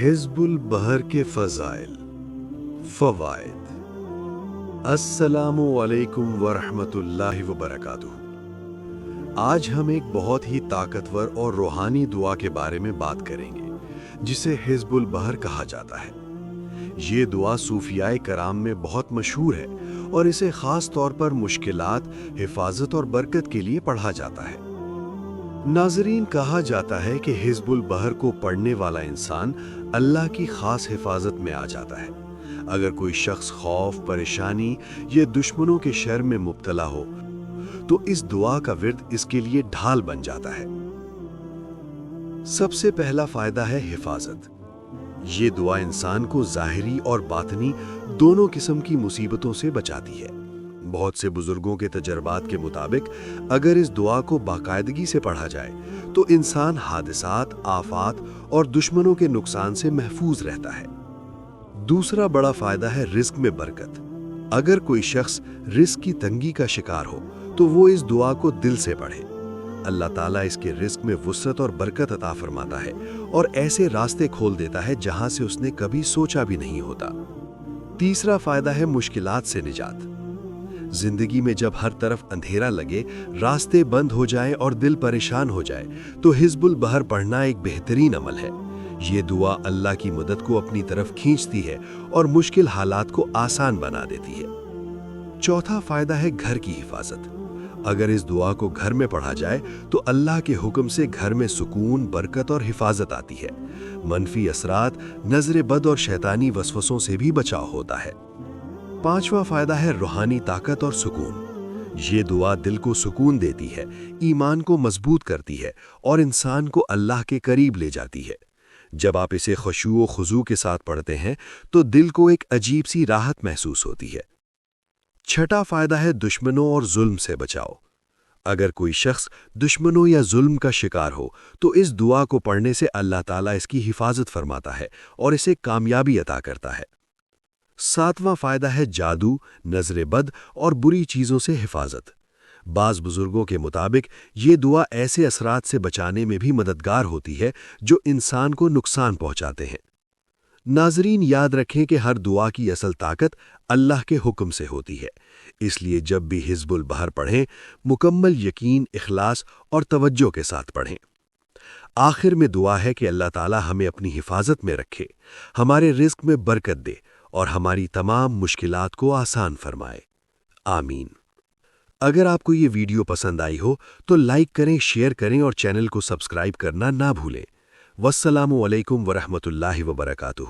حزب البحر کے فضائل فوائد۔ السلام علیکم ورحمۃ اللہ وبرکاتہ۔ آج ہم ایک بہت ہی طاقتور اور روحانی دعا کے بارے میں بات کریں گے جسے حزب البحر کہا جاتا ہے۔ یہ دعا صوفیاء کرام میں بہت مشہور ہے اور اسے خاص طور پر مشکلات، حفاظت اور برکت کے لیے پڑھا جاتا ہے۔ ناظرین، کہا جاتا ہے کہ حزب البحر کو پڑھنے والا انسان اللہ کی خاص حفاظت میں آ جاتا ہے۔ اگر کوئی شخص خوف، پریشانی یا دشمنوں کے شر میں مبتلا ہو تو اس دعا کا ورد اس کے لیے ڈھال بن جاتا ہے۔ سب سے پہلا فائدہ ہے حفاظت۔ یہ دعا انسان کو ظاہری اور باطنی دونوں قسم کی مصیبتوں سے بچاتی ہے۔ بہت سے بزرگوں کے تجربات کے مطابق اگر اس دعا کو باقاعدگی سے پڑھا جائے تو انسان حادثات، آفات اور دشمنوں کے نقصان سے محفوظ رہتا ہے۔ دوسرا بڑا فائدہ ہے رزق میں برکت۔ اگر کوئی شخص رزق کی تنگی کا شکار ہو تو وہ اس دعا کو دل سے پڑھے۔ اللہ تعالیٰ اس کے رزق میں وسعت اور برکت عطا فرماتا ہے اور ایسے راستے کھول دیتا ہے جہاں سے اس نے کبھی سوچا بھی نہیں ہوتا۔ تیسرا فائدہ ہے مشکلات سے نجات۔ زندگی میں جب ہر طرف اندھیرا لگے، راستے بند ہو جائیں اور دل پریشان ہو جائے تو حزب البحر پڑھنا ایک بہترین عمل ہے۔ یہ دعا اللہ کی مدد کو اپنی طرف کھینچتی ہے اور مشکل حالات کو آسان بنا دیتی ہے۔ چوتھا فائدہ ہے گھر کی حفاظت۔ اگر اس دعا کو گھر میں پڑھا جائے تو اللہ کے حکم سے گھر میں سکون، برکت اور حفاظت آتی ہے۔ منفی اثرات، نظر بد اور شیطانی وسوسوں سے بھی بچاؤ ہوتا ہے۔ پانچواں فائدہ ہے روحانی طاقت اور سکون۔ یہ دعا دل کو سکون دیتی ہے، ایمان کو مضبوط کرتی ہے اور انسان کو اللہ کے قریب لے جاتی ہے۔ جب آپ اسے خشوع و خضوع کے ساتھ پڑھتے ہیں تو دل کو ایک عجیب سی راحت محسوس ہوتی ہے۔ چھٹا فائدہ ہے دشمنوں اور ظلم سے بچاؤ۔ اگر کوئی شخص دشمنوں یا ظلم کا شکار ہو تو اس دعا کو پڑھنے سے اللہ تعالیٰ اس کی حفاظت فرماتا ہے اور اسے کامیابی عطا کرتا ہے۔ ساتواں فائدہ ہے جادو، نظر بد اور بری چیزوں سے حفاظت۔ بعض بزرگوں کے مطابق یہ دعا ایسے اثرات سے بچانے میں بھی مددگار ہوتی ہے جو انسان کو نقصان پہنچاتے ہیں۔ ناظرین، یاد رکھیں کہ ہر دعا کی اصل طاقت اللہ کے حکم سے ہوتی ہے، اس لیے جب بھی حزب البحر پڑھیں، مکمل یقین، اخلاص اور توجہ کے ساتھ پڑھیں۔ آخر میں دعا ہے کہ اللہ تعالیٰ ہمیں اپنی حفاظت میں رکھے، ہمارے رزق میں برکت دے اور ہماری تمام مشکلات کو آسان فرمائے۔ آمین۔ اگر آپ کو یہ ویڈیو پسند آئی ہو تو لائک کریں، شیئر کریں اور چینل کو سبسکرائب کرنا نہ بھولیں۔ والسلام علیکم ورحمۃ اللہ وبرکاتہ۔